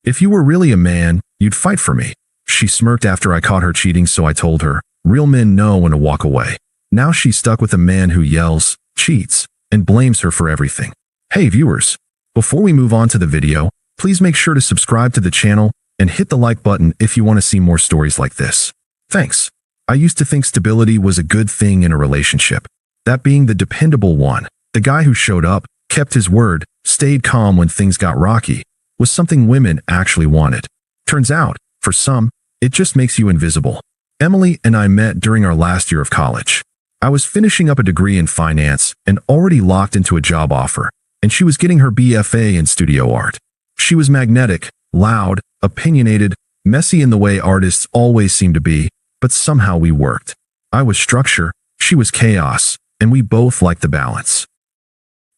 If you were really a man, you'd fight for me. She smirked after I caught her cheating, so I told her, real men know when to walk away. Now she's stuck with a man who yells, cheats, and blames her for everything. Hey viewers, before we move on to the video, please make sure to subscribe to the channel and hit the like button if you want to see more stories like this. Thanks. I used to think stability was a good thing in a relationship. That being the dependable one, the guy who showed up, kept his word, stayed calm when things got rocky, was something women actually wanted. Turns out, for some, it just makes you invisible. Emily and I met during our last year of college. I was finishing up a degree in finance and already locked into a job offer, and she was getting her BFA in studio art. She was magnetic, loud, opinionated, messy in the way artists always seem to be, but somehow we worked. I was structure, she was chaos, and we both liked the balance.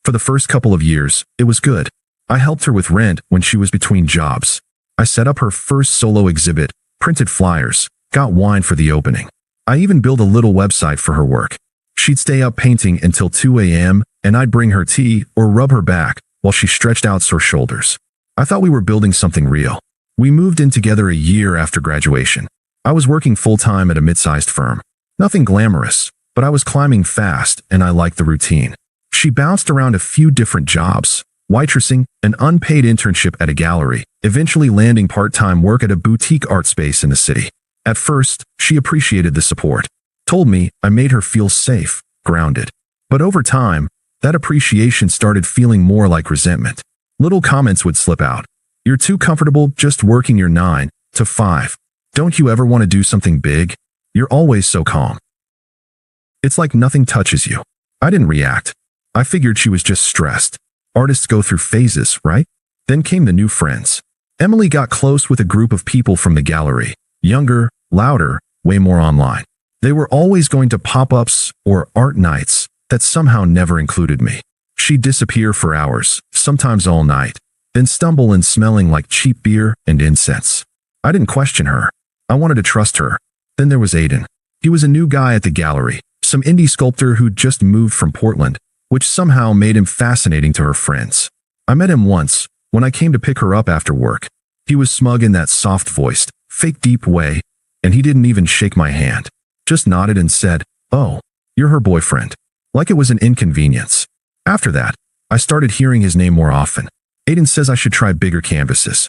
For the first couple of years, it was good. I helped her with rent when she was between jobs. I set up her first solo exhibit, printed flyers, got wine for the opening. I even built a little website for her work. She'd stay up painting until 2 a.m., and I'd bring her tea or rub her back while she stretched out sore shoulders. I thought we were building something real. We moved in together a year after graduation. I was working full-time at a mid-sized firm. Nothing glamorous, but I was climbing fast and I liked the routine. She bounced around a few different jobs, waitressing, an unpaid internship at a gallery, eventually landing part-time work at a boutique art space in the city. At first, she appreciated the support, told me I made her feel safe, grounded. But over time, that appreciation started feeling more like resentment. Little comments would slip out. You're too comfortable just working your 9 to 5. Don't you ever want to do something big? You're always so calm. It's like nothing touches you. I didn't react. I figured she was just stressed. Artists go through phases, right? Then came the new friends. Emily got close with a group of people from the gallery. Younger, louder, way more online. They were always going to pop-ups or art nights that somehow never included me. She'd disappear for hours, sometimes all night, then stumble in smelling like cheap beer and incense. I didn't question her. I wanted to trust her. Then there was Aiden. He was a new guy at the gallery, some indie sculptor who'd just moved from Portland, which somehow made him fascinating to her friends. I met him once, when I came to pick her up after work. He was smug in that soft-voiced, fake deep way, and he didn't even shake my hand. Just nodded and said, "Oh, you're her boyfriend." Like it was an inconvenience. After that, I started hearing his name more often. Aiden says I should try bigger canvases.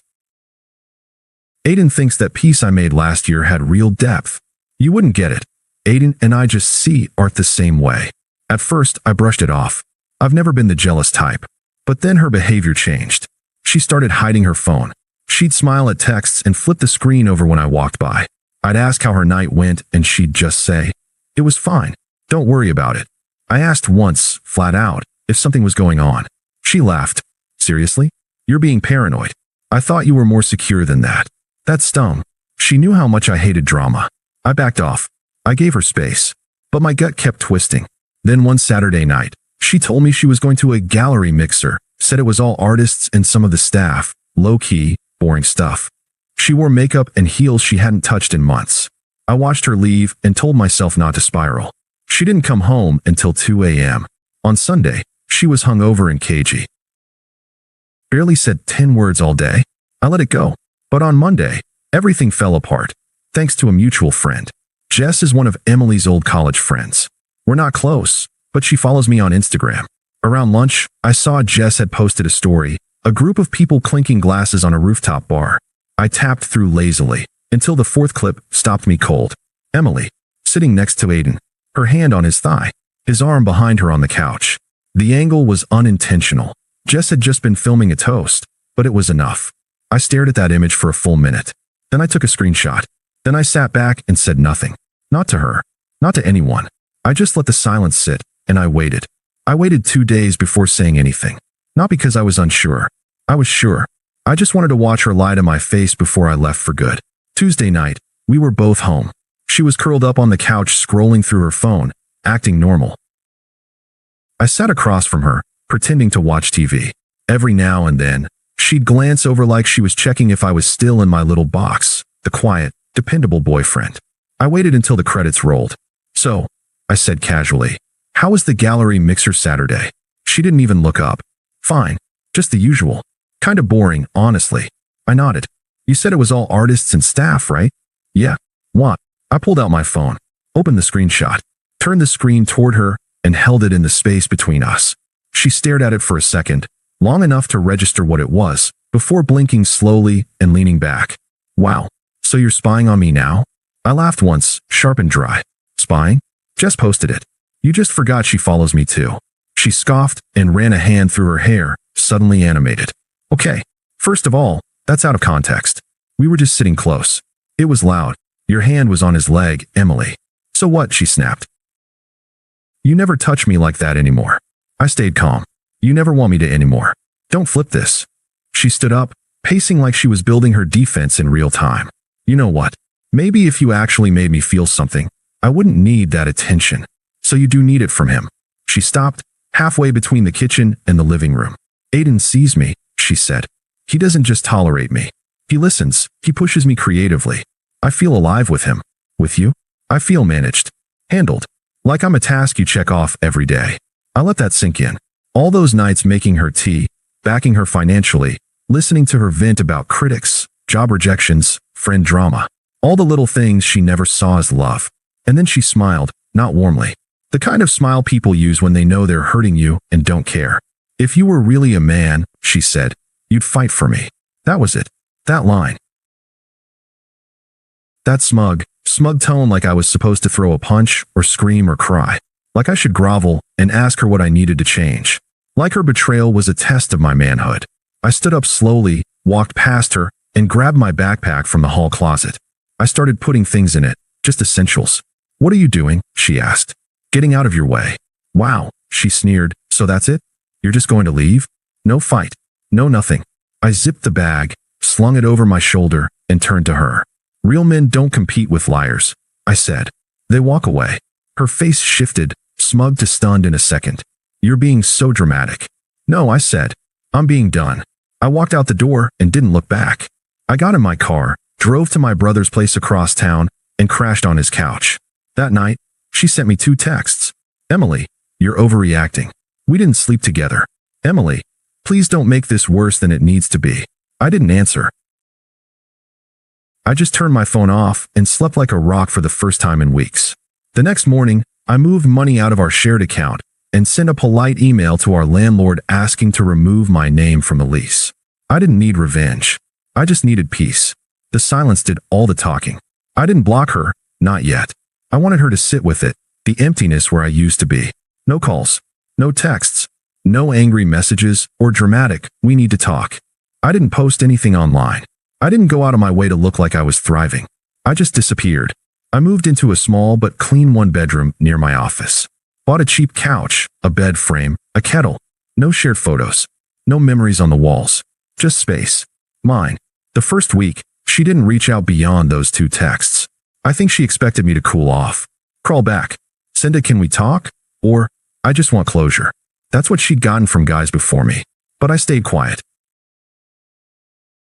Aiden thinks that piece I made last year had real depth. You wouldn't get it. Aiden and I just see art the same way. At first, I brushed it off. I've never been the jealous type. But then her behavior changed. She started hiding her phone. She'd smile at texts and flip the screen over when I walked by. I'd ask how her night went and she'd just say, "It was fine. Don't worry about it." I asked once, flat out, if something was going on. She laughed. "Seriously? You're being paranoid. I thought you were more secure than that." That stung. She knew how much I hated drama. I backed off. I gave her space. But my gut kept twisting. Then one Saturday night, she told me she was going to a gallery mixer, said it was all artists and some of the staff, low-key, boring stuff. She wore makeup and heels she hadn't touched in months. I watched her leave and told myself not to spiral. She didn't come home until 2 a.m. On Sunday, she was hungover and cagey. Barely said 10 words all day. I let it go. But on Monday, everything fell apart, thanks to a mutual friend. Jess is one of Emily's old college friends. We're not close, but she follows me on Instagram. Around lunch, I saw Jess had posted a story, a group of people clinking glasses on a rooftop bar. I tapped through lazily, until the fourth clip stopped me cold. Emily, sitting next to Aiden, her hand on his thigh, his arm behind her on the couch. The angle was unintentional. Jess had just been filming a toast, but it was enough. I stared at that image for a full minute. Then I took a screenshot. Then I sat back and said nothing. Not to her. Not to anyone. I just let the silence sit, and I waited. I waited 2 days before saying anything. Not because I was unsure. I was sure. I just wanted to watch her lie to my face before I left for good. Tuesday night, we were both home. She was curled up on the couch scrolling through her phone, acting normal. I sat across from her, pretending to watch TV. Every now and then, she'd glance over like she was checking if I was still in my little box, the quiet, dependable boyfriend. I waited until the credits rolled. "So," I said casually, "how was the gallery mixer Saturday?" She didn't even look up. "Fine. Just the usual. Kinda boring, honestly." I nodded. You said it was all artists and staff, right? Yeah. What? I pulled out my phone, opened the screenshot, turned the screen toward her, and held it in the space between us. She stared at it for a second, long enough to register what it was, before blinking slowly and leaning back. Wow. So you're spying on me now? I laughed once, sharp and dry. Spying? Jess posted it. You just forgot she follows me too. She scoffed and ran a hand through her hair, suddenly animated. Okay. First of all, that's out of context. We were just sitting close. It was loud. Your hand was on his leg, Emily. So what? She snapped. You never touch me like that anymore. I stayed calm. You never want me to anymore. Don't flip this. She stood up, pacing like she was building her defense in real time. You know what? Maybe if you actually made me feel something, I wouldn't need that attention. So you do need it from him. She stopped, halfway between the kitchen and the living room. Aiden sees me, she said. He doesn't just tolerate me. He listens, he pushes me creatively. I feel alive with him. With you? I feel managed. Handled. Like I'm a task you check off every day. I let that sink in. All those nights making her tea, backing her financially, listening to her vent about critics, job rejections, friend drama. All the little things she never saw as love. And then she smiled, not warmly. The kind of smile people use when they know they're hurting you and don't care. If you were really a man, she said, you'd fight for me. That was it. That line. That smug tone, like I was supposed to throw a punch or scream or cry. Like I should grovel and ask her what I needed to change. Like her betrayal was a test of my manhood. I stood up slowly, walked past her, and grabbed my backpack from the hall closet. I started putting things in it, just essentials. What are you doing? She asked. Getting out of your way. Wow, she sneered. So that's it? You're just going to leave? No fight. No nothing. I zipped the bag, slung it over my shoulder, and turned to her. Real men don't compete with liars, I said. They walk away. Her face shifted, smug to stunned in a second. You're being so dramatic. No, I said. I'm being done. I walked out the door and didn't look back. I got in my car, drove to my brother's place across town, and crashed on his couch. That night, she sent me 2 texts. Emily, you're overreacting. We didn't sleep together. Emily, please don't make this worse than it needs to be. I didn't answer. I just turned my phone off and slept like a rock for the first time in weeks. The next morning, I moved money out of our shared account and sent a polite email to our landlord asking to remove my name from the lease. I didn't need revenge. I just needed peace. The silence did all the talking. I didn't block her, not yet. I wanted her to sit with it, the emptiness where I used to be. No calls, no texts, no angry messages or dramatic, we need to talk. I didn't post anything online. I didn't go out of my way to look like I was thriving. I just disappeared. I moved into a small but clean 1-bedroom near my office. Bought a cheap couch, a bed frame, a kettle. No shared photos. No memories on the walls. Just space. Mine. The first week, she didn't reach out beyond those 2 texts. I think she expected me to cool off. Crawl back. Send a "can we talk?" or "I just want closure." That's what she'd gotten from guys before me. But I stayed quiet.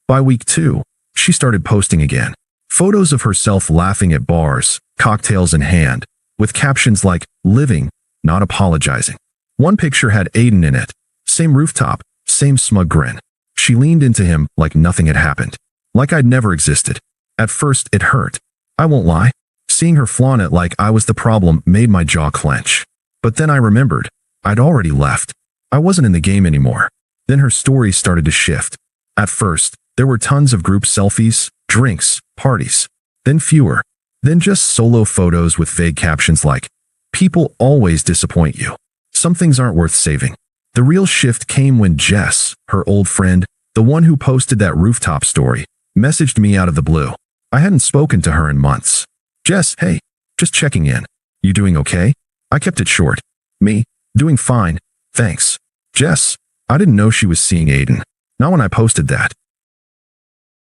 By week 2, she started posting again. Photos of herself laughing at bars, cocktails in hand, with captions like, living, not apologizing. One picture had Aiden in it. Same rooftop, same smug grin. She leaned into him like nothing had happened. Like I'd never existed. At first, it hurt. I won't lie. Seeing her flaunt it like I was the problem made my jaw clench. But then I remembered. I'd already left. I wasn't in the game anymore. Then her stories started to shift. At first, there were tons of group selfies, drinks, parties. Then fewer. Then just solo photos with vague captions like, "People always disappoint you. Some things aren't worth saving." The real shift came when Jess, her old friend, the one who posted that rooftop story, messaged me out of the blue. I hadn't spoken to her in months. "Jess, hey, just checking in. You doing okay?" I kept it short. "Me, doing fine, thanks." "Jess, I didn't know she was seeing Aiden. Not when I posted that."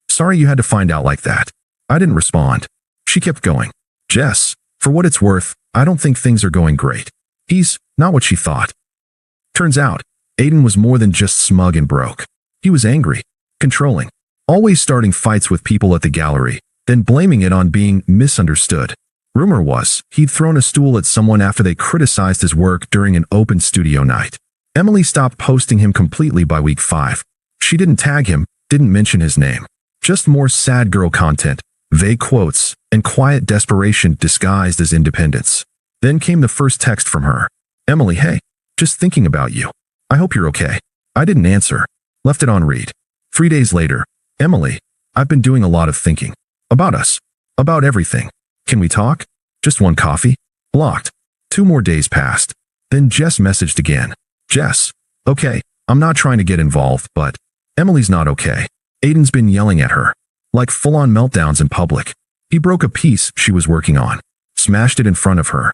"Sorry you had to find out like that." I didn't respond. She kept going. "Jess, for what it's worth, I don't think things are going great. He's not what she thought." Turns out, Aiden was more than just smug and broke. He was angry, controlling, always starting fights with people at the gallery, then blaming it on being misunderstood. Rumor was, he'd thrown a stool at someone after they criticized his work during an open studio night. Emily stopped posting him completely by week 5. She didn't tag him, didn't mention his name. Just more sad girl content, vague quotes, and quiet desperation disguised as independence. Then came the first text from her. Emily, hey, just thinking about you. I hope you're okay. I didn't answer. Left it on read. 3 days later, Emily, I've been doing a lot of thinking. About us. About everything. Can we talk? Just one coffee? Blocked. 2 more days passed. Then Jess messaged again. Jess. Okay, I'm not trying to get involved, but Emily's not okay. Aiden's been yelling at her. Like full-on meltdowns in public. He broke a piece she was working on. Smashed it in front of her.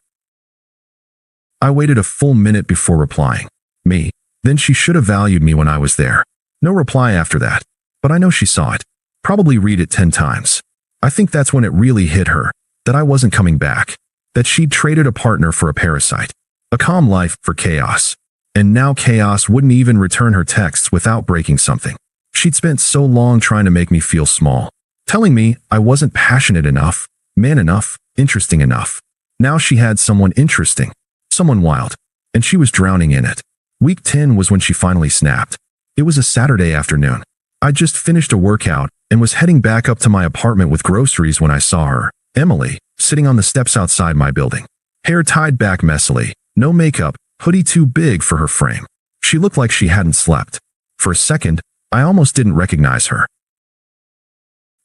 I waited a full minute before replying. Me. Then she should have valued me when I was there. No reply after that. But I know she saw it. Probably read it 10 times. I think that's when it really hit her. That I wasn't coming back. That she'd traded a partner for a parasite. A calm life for chaos. And now chaos wouldn't even return her texts without breaking something. She'd spent so long trying to make me feel small. Telling me I wasn't passionate enough, man enough, interesting enough. Now she had someone interesting. Someone wild. And she was drowning in it. Week 10 was when she finally snapped. It was a Saturday afternoon. I'd just finished a workout and was heading back up to my apartment with groceries when I saw her, Emily, sitting on the steps outside my building. Hair tied back messily, no makeup, hoodie too big for her frame. She looked like she hadn't slept. For a second, I almost didn't recognize her.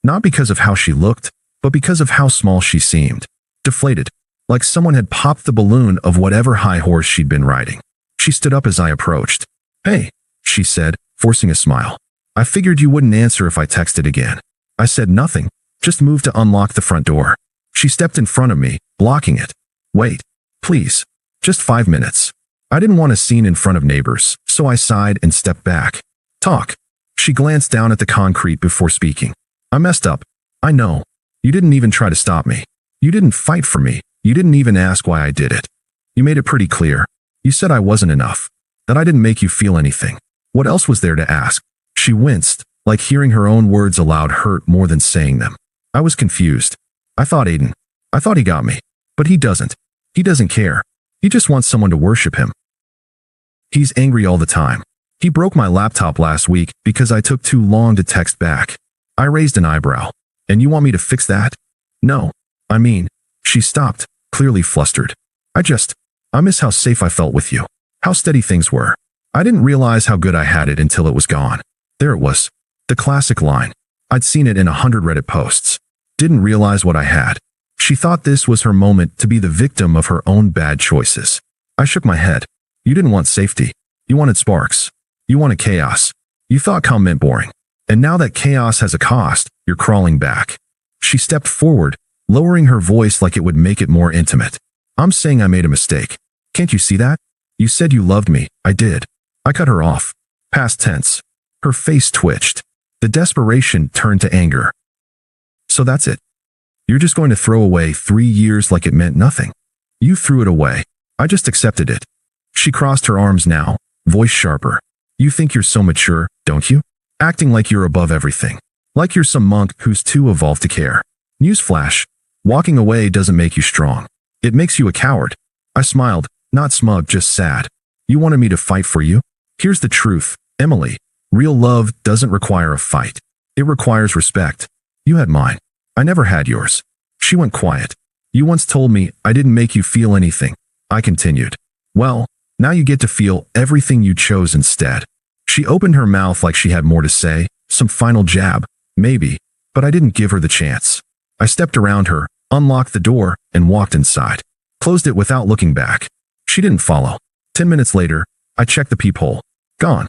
Not because of how she looked, but because of how small she seemed. Deflated. Like someone had popped the balloon of whatever high horse she'd been riding. She stood up as I approached. Hey, she said, forcing a smile. I figured you wouldn't answer if I texted again. I said nothing, just moved to unlock the front door. She stepped in front of me, blocking it. Wait, please. Just 5 minutes. I didn't want a scene in front of neighbors, so I sighed and stepped back. Talk. She glanced down at the concrete before speaking. I messed up. I know. You didn't even try to stop me. You didn't fight for me. You didn't even ask why I did it. You made it pretty clear. You said I wasn't enough. That I didn't make you feel anything. What else was there to ask? She winced, like hearing her own words aloud hurt more than saying them. I was confused. I thought he got me. But he doesn't. He doesn't care. He just wants someone to worship him. He's angry all the time. He broke my laptop last week because I took too long to text back. I raised an eyebrow. And you want me to fix that? No. I mean, she stopped, clearly flustered. I miss how safe I felt with you. How steady things were. I didn't realize how good I had it until it was gone. There it was. The classic line. I'd seen it in 100 Reddit posts. Didn't realize what I had. She thought this was her moment to be the victim of her own bad choices. I shook my head. You didn't want safety. You wanted sparks. You wanted chaos. You thought calm meant boring. And now that chaos has a cost, you're crawling back. She stepped forward, lowering her voice like it would make it more intimate. I'm saying I made a mistake. Can't you see that? You said you loved me. I did. I cut her off. Past tense. Her face twitched. The desperation turned to anger. So that's it. You're just going to throw away 3 years like it meant nothing. You threw it away. I just accepted it. She crossed her arms now, voice sharper. You think you're so mature, don't you? Acting like you're above everything. Like you're some monk who's too evolved to care. Newsflash. Walking away doesn't make you strong. It makes you a coward. I smiled, not smug, just sad. You wanted me to fight for you? Here's the truth, Emily. Real love doesn't require a fight. It requires respect. You had mine. I never had yours. She went quiet. You once told me I didn't make you feel anything. I continued. Well, now you get to feel everything you chose instead. She opened her mouth like she had more to say, some final jab, maybe, but I didn't give her the chance. I stepped around her, unlocked the door, and walked inside. Closed it without looking back. She didn't follow. 10 minutes later, I checked the peephole. Gone.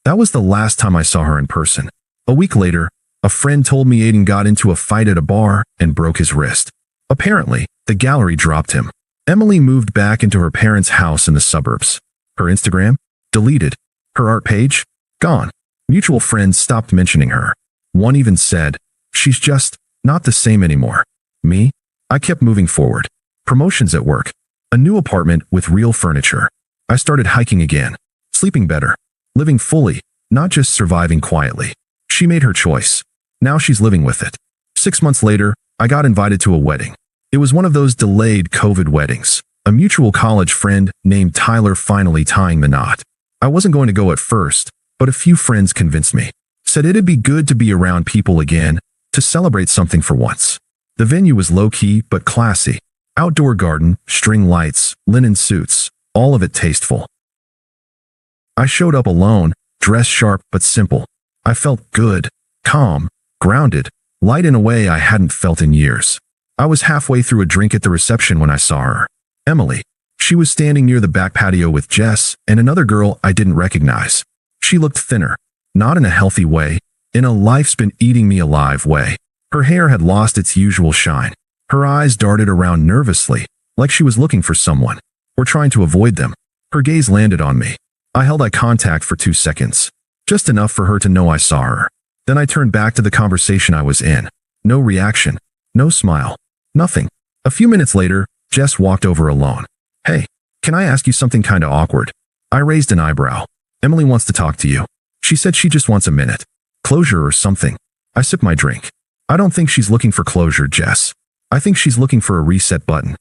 That was the last time I saw her in person. A week later, a friend told me Aiden got into a fight at a bar and broke his wrist. Apparently, the gallery dropped him. Emily moved back into her parents' house in the suburbs. Her Instagram? Deleted. Her art page? Gone. Mutual friends stopped mentioning her. One even said, she's just not the same anymore. Me? I kept moving forward. Promotions at work. A new apartment with real furniture. I started hiking again. Sleeping better. Living fully, not just surviving quietly. She made her choice. Now she's living with it. 6 months later, I got invited to a wedding. It was one of those delayed COVID weddings. A mutual college friend named Tyler finally tying the knot. I wasn't going to go at first, but a few friends convinced me. Said it'd be good to be around people again, to celebrate something for once. The venue was low-key but classy. Outdoor garden, string lights, linen suits, all of it tasteful. I showed up alone, dressed sharp but simple. I felt good, calm, grounded, light in a way I hadn't felt in years. I was halfway through a drink at the reception when I saw her. Emily. She was standing near the back patio with Jess and another girl I didn't recognize. She looked thinner, not in a healthy way, in a life's been eating me alive way. Her hair had lost its usual shine. Her eyes darted around nervously, like she was looking for someone, or trying to avoid them. Her gaze landed on me. I held eye contact for 2 seconds, just enough for her to know I saw her. Then I turned back to the conversation I was in. No reaction, no smile, nothing. A few minutes later, Jess walked over alone. Hey, can I ask you something kinda awkward? I raised an eyebrow. Emily wants to talk to you. She said she just wants a minute. Closure or something. I sipped my drink. I don't think she's looking for closure, Jess. I think she's looking for a reset button.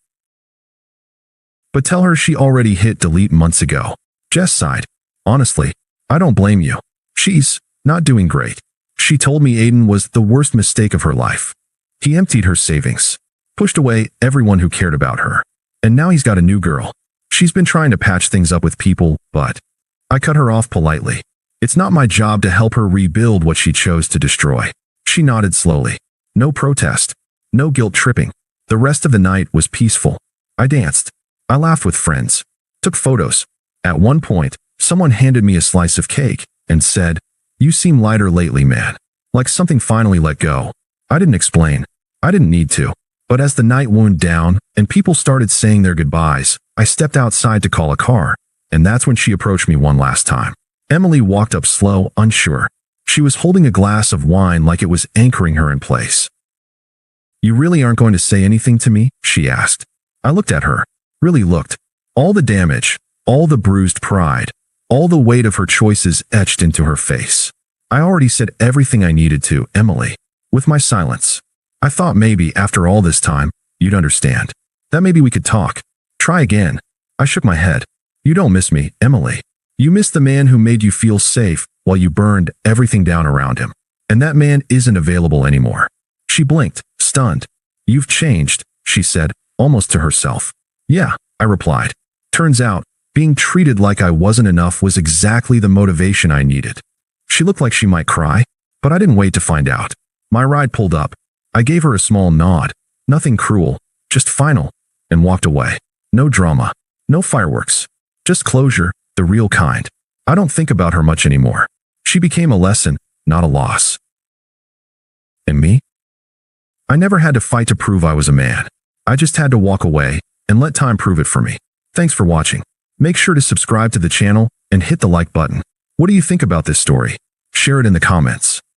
But tell her she already hit delete months ago. Jess sighed. Honestly, I don't blame you. She's not doing great. She told me Aiden was the worst mistake of her life. He emptied her savings, pushed away everyone who cared about her. And now he's got a new girl. She's been trying to patch things up with people, but I cut her off politely. It's not my job to help her rebuild what she chose to destroy. She nodded slowly. No protest. No guilt tripping. The rest of the night was peaceful. I danced. I laughed with friends. Took photos. At one point, someone handed me a slice of cake and said, "You seem lighter lately, man." Like something finally let go. I didn't explain. I didn't need to. But as the night wound down and people started saying their goodbyes, I stepped outside to call a car, and that's when she approached me one last time. Emily walked up slow, unsure. She was holding a glass of wine like it was anchoring her in place. "You really aren't going to say anything to me?" she asked. I looked at her. Really looked. All the damage, all the bruised pride, all the weight of her choices etched into her face. I already said everything I needed to, Emily, with my silence. I thought maybe, after all this time, you'd understand. That maybe we could talk. Try again. I shook my head. You don't miss me, Emily. You miss the man who made you feel safe while you burned everything down around him. And that man isn't available anymore. She blinked, stunned. You've changed, she said, almost to herself. Yeah, I replied. Turns out, being treated like I wasn't enough was exactly the motivation I needed. She looked like she might cry, but I didn't wait to find out. My ride pulled up. I gave her a small nod. Nothing cruel, just final, and walked away. No drama, no fireworks. Just closure, the real kind. I don't think about her much anymore. She became a lesson, not a loss. And me? I never had to fight to prove I was a man. I just had to walk away and let time prove it for me. Thanks for watching. Make sure to subscribe to the channel and hit the like button. What do you think about this story? Share it in the comments.